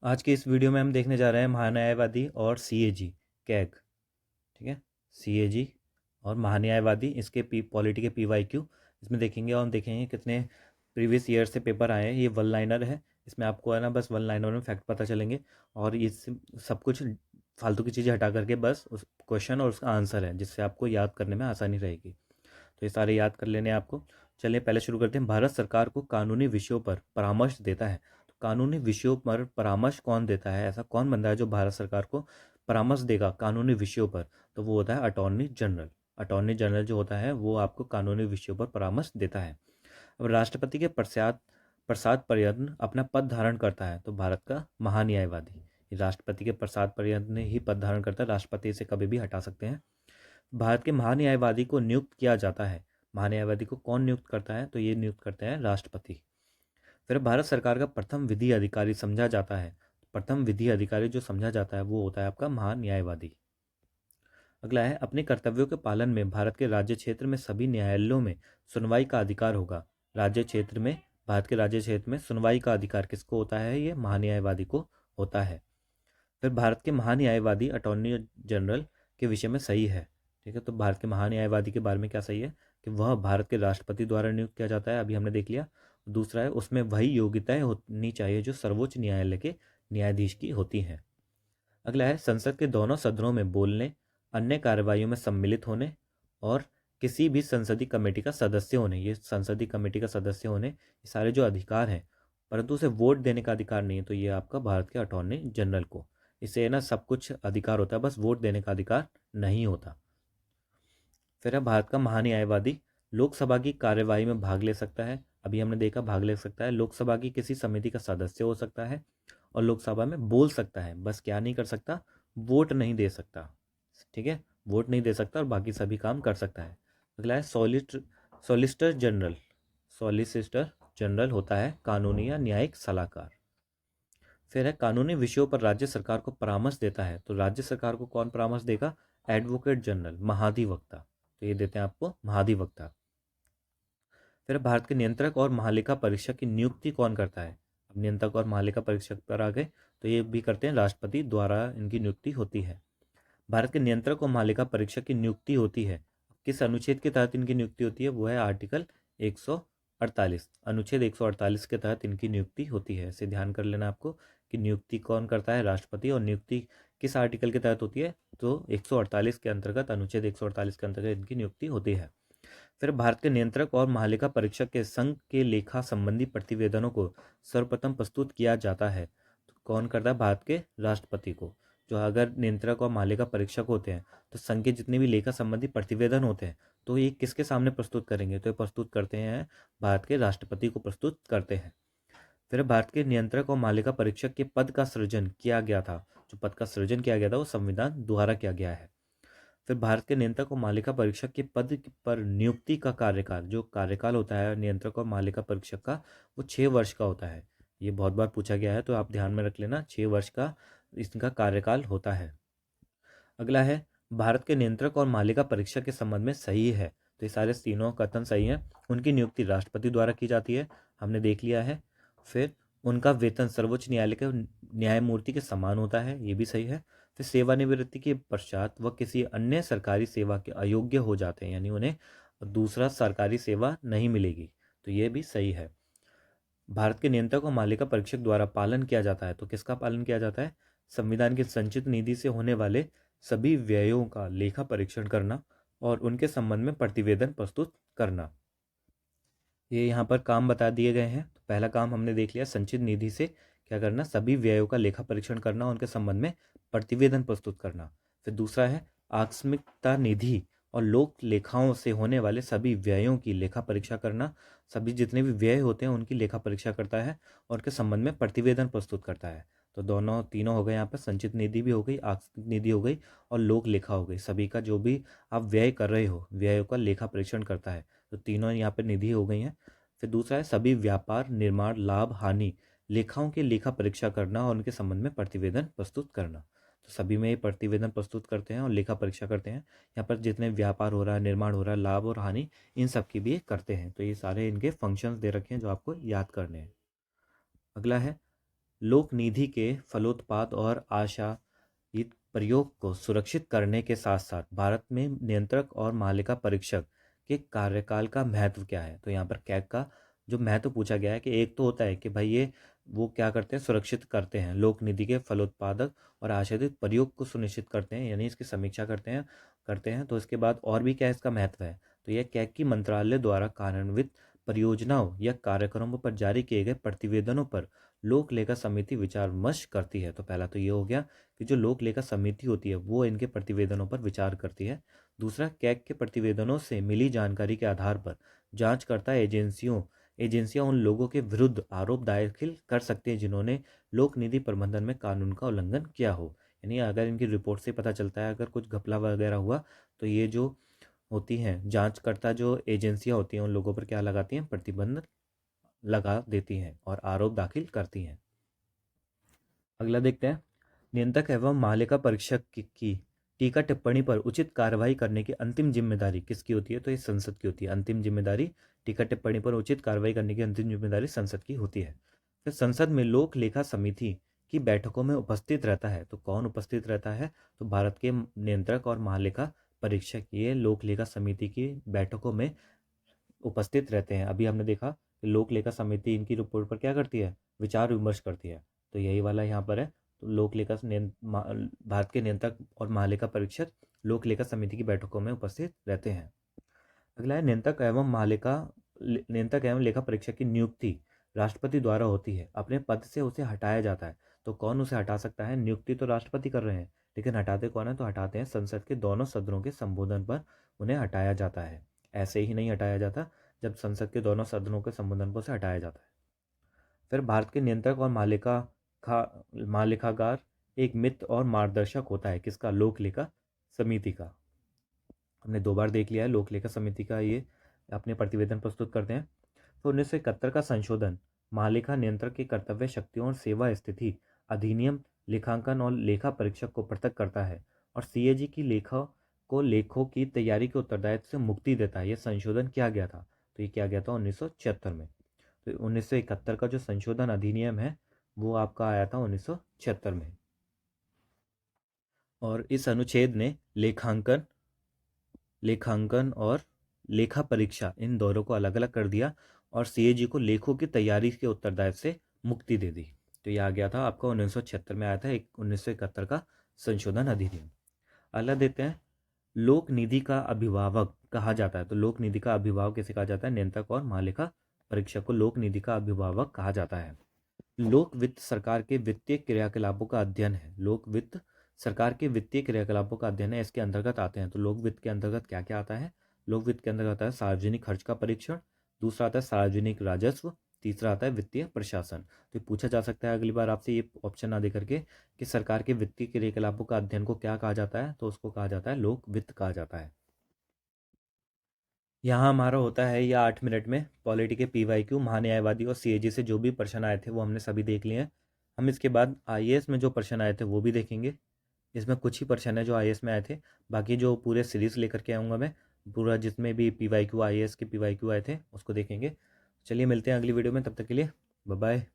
आज के इस वीडियो में हम देखने जा रहे हैं महान्यायवादी और सीएजी कैग। ठीक है, सीएजी और महान्यायवादी, इसके पॉलिटी के पीवाईक्यू इसमें देखेंगे और हम देखेंगे कितने प्रीवियस ईयर से पेपर आए हैं। ये वन लाइनर है, इसमें आपको है ना बस वन लाइनर में फैक्ट पता चलेंगे और इस सब कुछ फालतू की चीज़ें हटा करके बस उस क्वेश्चन और उसका आंसर है, जिससे आपको याद करने में आसानी रहेगी। तो ये सारे याद कर लेने हैं आपको। चलिए पहले शुरू करते हैं। भारत सरकार को कानूनी विषयों पर परामर्श देता है। तो कानूनी विषयों पर परामर्श कौन देता है? ऐसा कौन बंदा है जो भारत सरकार को परामर्श देगा कानूनी विषयों पर? तो वो होता है अटॉर्नी जनरल। अटॉर्नी जनरल जो होता है वो आपको कानूनी विषयों पर परामर्श देता है। अब राष्ट्रपति के पश्चात प्रसाद पर्यंत अपना पद धारण करता है तो भारत का महान्यायवादी। ये राष्ट्रपति के प्रसाद पर्यंत ही पद धारण करता है, राष्ट्रपति इसे कभी भी हटा सकते हैं। भारत के महान्यायवादी को नियुक्त किया जाता है। महान्यायवादी को कौन नियुक्त करता है? तो ये नियुक्त करते हैं राष्ट्रपति। फिर भारत सरकार का प्रथम विधि अधिकारी समझा जाता है। प्रथम विधि अधिकारी जो समझा जाता है वो होता है आपका महान्यायवादी। अगला है, अपने कर्तव्यों के पालन में भारत के राज्य क्षेत्र में सभी न्यायालयों में सुनवाई का अधिकार होगा। राज्य क्षेत्र में, भारत के राज्य क्षेत्र में सुनवाई का अधिकार किसको होता है? ये महान्यायवादी को होता है। फिर भारत के महान्यायवादी अटॉर्नी जनरल के विषय में सही है। ठीक है, तो भारत के महान्यायवादी के बारे में क्या सही है कि वह भारत के राष्ट्रपति द्वारा नियुक्त किया जाता है, अभी हमने देख लिया। दूसरा है, उसमें वही योग्यताएं होनी चाहिए जो सर्वोच्च न्यायालय के न्यायाधीश की होती हैं। अगला है, संसद के दोनों सदनों में बोलने, अन्य कार्रवाइयों में सम्मिलित होने और किसी भी संसदीय कमेटी का सदस्य होने। ये संसदीय कमेटी का सदस्य होने, ये सारे जो अधिकार हैं, परंतु उसे वोट देने का अधिकार नहीं है। तो ये आपका भारत के अटॉर्नी जनरल को, इसे ना सब कुछ अधिकार होता है, बस वोट देने का अधिकार नहीं होता। फिर है भारत का महान्यायवादी लोकसभा की कार्यवाही में भाग ले सकता है। अभी हमने देखा भाग ले सकता है, लोकसभा की किसी समिति का सदस्य हो सकता है और लोकसभा में बोल सकता है। बस क्या नहीं कर सकता? वोट नहीं दे सकता। ठीक है, वोट नहीं दे सकता और बाकी सभी काम कर सकता है। अगला है सॉलिसिटर जनरल। सॉलिसिटर जनरल होता है कानूनी या न्यायिक सलाहकार। फिर है, कानूनी विषयों पर राज्य सरकार को परामर्श देता है। तो राज्य सरकार को कौन परामर्श देगा? एडवोकेट जनरल, महाधिवक्ता। तो ये देते हैं आपको महाधिवक्ता। फिर भारत के नियंत्रक और महालेखा परीक्षक की नियुक्ति कौन करता है? अब नियंत्रक और महालेखा परीक्षक पर आ गए, तो ये भी करते हैं राष्ट्रपति द्वारा, इनकी नियुक्ति होती है। भारत के नियंत्रक और मालिका परीक्षक की नियुक्ति होती है। किस अनुच्छेद के तहत इनकी नियुक्ति होती है? वो है आर्टिकल 148, अनुच्छेद 148 के तहत इनकी नियुक्ति होती है। इसे ध्यान कर लेना आपको कि नियुक्ति कौन करता है? राष्ट्रपति। और नियुक्ति किस आर्टिकल के तहत होती है? तो 148 के अंतर्गत, अनुच्छेद 148 के अंतर्गत इनकी नियुक्ति होती है। फिर भारत के नियंत्रक और महालेखा परीक्षक के संघ के लेखा संबंधी प्रतिवेदनों को सर्वप्रथम प्रस्तुत किया जाता है। तो कौन करता है? भारत के राष्ट्रपति को। जो अगर नियंत्रक और मालिका परीक्षक होते हैं तो संघ के जितने भी लेखा संबंधी प्रतिवेदन होते हैं तो ये किसके सामने प्रस्तुत करेंगे? तो ये प्रस्तुत करते हैं भारत के राष्ट्रपति को प्रस्तुत करते हैं। फिर भारत के नियंत्रक और मालिका परीक्षक के पद का सृजन किया गया था। जो पद का सृजन किया गया था वो संविधान द्वारा किया गया है। फिर भारत के नियंत्रक और मालिका परीक्षक के पद पर नियुक्ति का कार्यकाल, जो कार्यकाल होता है नियंत्रक और मालिका परीक्षक का, वो 6 वर्ष का होता है। ये बहुत बार पूछा गया है तो आप ध्यान में रख लेना, 6 वर्ष का इसका कार्यकाल होता है। अगला है, भारत के नियंत्रक और मालिका परीक्षक के संबंध में सही है। तो ये सारे तीनों कथन सही हैं। उनकी नियुक्ति राष्ट्रपति द्वारा की जाती है, हमने देख लिया है। फिर उनका वेतन सर्वोच्च न्यायालय के न्यायमूर्ति के समान होता है, ये भी सही है। फिर सेवानिवृत्ति के पश्चात वह किसी अन्य सरकारी सेवा के अयोग्य हो जाते हैं, यानी उन्हें दूसरा सरकारी सेवा नहीं मिलेगी, तो ये भी सही है। भारत के नियंत्रक और मालिका परीक्षक द्वारा पालन किया जाता है। तो किसका पालन किया जाता है? संविधान की संचित निधि से होने वाले सभी व्ययों का लेखा परीक्षण करना और उनके संबंध में प्रतिवेदन प्रस्तुत करना। ये यहाँ पर काम बता दिए गए हैं। तो पहला काम हमने देख लिया, संचित निधि से क्या करना? सभी व्ययों का लेखा परीक्षण करना और उनके संबंध में प्रतिवेदन प्रस्तुत करना। फिर दूसरा है, आकस्मिकता निधि और लोक लेखाओं से होने वाले सभी व्ययों की लेखा परीक्षा करना। सभी जितने भी व्यय होते हैं उनकी लेखा परीक्षा करता है और उनके संबंध में प्रतिवेदन प्रस्तुत करता है। तो दोनों तीनों हो गए यहाँ पर, संचित निधि भी हो गई, आकस्मिक निधि हो गई और लोक लेखा हो गई। सभी का जो भी आप व्यय कर रहे हो, व्ययों का लेखा परीक्षण करता है। तो तीनों यहाँ पर निधि हो गई हैं। फिर दूसरा है, सभी व्यापार, निर्माण, लाभ, हानि लेखाओं की लेखा परीक्षा करना और उनके संबंध में प्रतिवेदन प्रस्तुत करना। तो सभी में ये प्रतिवेदन प्रस्तुत करते हैं और लेखा परीक्षा करते हैं। यहाँ पर जितने व्यापार हो रहा है, निर्माण हो रहा है, लाभ और हानि, इन सब की भी ये करते हैं। तो ये सारे इनके फंक्शंस दे रखे हैं जो आपको याद करने हैं। अगला है, लोक निधि के फलोत्पाद और आशातीत प्रयोग को सुरक्षित करने के साथ साथ भारत में नियंत्रक और मालिका परीक्षक के कार्यकाल का महत्व क्या है। तो यहाँ पर कैग का जो महत्व पूछा गया है कि एक तो होता है कि भाई ये वो क्या करते हैं, सुरक्षित करते हैं लोक निधि के फलोत्पादक और आशातीत प्रयोग को सुनिश्चित करते हैं, यानी इसकी समीक्षा करते हैं। तो इसके बाद और भी क्या इसका महत्व है, तो यह कैग की मंत्रालय द्वारा कार्यान्वित परियोजनाओं या कार्यक्रमों पर जारी किए गए प्रतिवेदनों पर लोक लेखा समिति विचार विमर्श करती है। तो पहला तो ये हो गया कि जो लोक लेखा समिति होती है वो इनके प्रतिवेदनों पर विचार करती है। दूसरा, कैग के प्रतिवेदनों से मिली जानकारी के आधार पर जांचकर्ता एजेंसियां उन लोगों के विरुद्ध आरोप दाखिल कर सकते हैं जिन्होंने लोक निधि प्रबंधन में कानून का उल्लंघन किया हो। यानी अगर इनकी रिपोर्ट से पता चलता है अगर कुछ घपला वगैरह हुआ, तो ये जो होती हैं जांचकर्ता जो एजेंसियां होती हैं उन लोगों पर क्या लगाती हैं, प्रतिबंध लगा देती हैं और आरोप दाखिल करती हैं। अगला देखते हैं, नियंत्रक एवं मालिका परीक्षक की टीका टिप्पणी पर उचित कार्रवाई करने की अंतिम जिम्मेदारी किसकी होती है, तो ये संसद की होती है। अंतिम जिम्मेदारी, टीका टिप्पणी पर उचित कार्रवाई करने की अंतिम जिम्मेदारी संसद की होती है। फिर संसद में लोक लेखा समिति की बैठकों में उपस्थित रहता है। तो कौन उपस्थित रहता है, तो भारत के नियंत्रक और महालेखा परीक्षक ये लोक लेखा समिति की बैठकों में उपस्थित रहते हैं। अभी हमने देखा कि लोक लेखा समिति इनकी रिपोर्ट पर क्या करती है, विचार विमर्श करती है। तो यही वाला यहाँ पर है। तो लोक लेखा भारत के नियंत्रक और महालेखा परीक्षक लोक लेखा समिति की बैठकों में उपस्थित रहते हैं। अगला है, नियंत्रक एवं लेखा परीक्षक की नियुक्ति राष्ट्रपति द्वारा होती है। अपने पद से उसे हटाया जाता है। तो कौन उसे हटा सकता है, नियुक्ति तो राष्ट्रपति कर रहे हैं, लेकिन हटाते कौन है, तो हटाते हैं संसद के दोनों सदनों के संबोधन पर उन्हें हटाया जाता है। ऐसे ही नहीं हटाया जाता, जब संसद के दोनों सदनों के संबोधन पर उसे हटाया जाता है। फिर भारत के नियंत्रक और मालिकागार एक मित्र और मार्गदर्शक होता है किसका, लोक लेखा समिति का। हमने 2 बार देख लिया है लोक लेखा समिति का, ये अपने प्रतिवेदन प्रस्तुत करते हैं। तो 1971 का संशोधन महालेखा नियंत्रक की कर्तव्य शक्तियों और सेवा स्थिति अधिनियम लेखांकन और लेखा परीक्षक को पृथक करता है और सीएजी की लेखों की तैयारी के उत्तरदायित्व से मुक्ति देता है। यह संशोधन किया गया था, तो ये किया गया था 1976 में। तो 1971 का जो संशोधन अधिनियम है वो आपका आया था 1976 में। और इस अनुच्छेद ने लेखांकन और लेखा परीक्षा इन दोनों को अलग अलग कर दिया और सीएजी को लेखों की तैयारी के उत्तरदायित्व से मुक्ति दे दी। तो यह आ गया था आपका 1976 में आया था 1971 का संशोधन अधिनियम। अगला देते हैं, लोक निधि का अभिभावक कहा जाता है। तो लोक निधि का अभिभावक किसे कहा जाता है, नियंत्रक और महालेखा परीक्षक को लोक निधि का अभिभावक कहा जाता है। लोक वित्त सरकार के वित्तीय क्रियाकलापों का अध्ययन है। लोक वित्त सरकार के वित्तीय क्रियाकलापों का अध्ययन है, इसके अंतर्गत आते हैं। तो लोक वित्त के अंतर्गत क्या क्या आता है, लोक वित्त के अंतर्गत आता है सार्वजनिक खर्च का परीक्षण, दूसरा आता है सार्वजनिक राजस्व, तीसरा आता है वित्तीय प्रशासन। तो पूछा जा सकता है अगली बार आपसे ये ऑप्शन ना दे करके कि सरकार के वित्तीय क्रियाकलापों का अध्ययन को क्या कहा जाता है, तो उसको कहा जाता है लोक वित्त कहा जाता है। यहाँ हमारा होता है या 8 मिनट में पॉलिटी के पीवाईक्यू, महान्यायवादी और सीएजी से जो भी प्रश्न आए थे वो हमने सभी देख लिए हैं। हम इसके बाद आईएएस में जो प्रश्न आए थे वो भी देखेंगे। इसमें कुछ ही प्रश्न है जो आईएएस में आए थे, बाकी जो पूरे सीरीज लेकर के आऊँगा मैं पूरा, जिसमें भी पीवाईक्यू आईएएस के पीवाईक्यू आए थे उसको देखेंगे। चलिए मिलते हैं अगली वीडियो में, तब तक के लिए बाय बाय।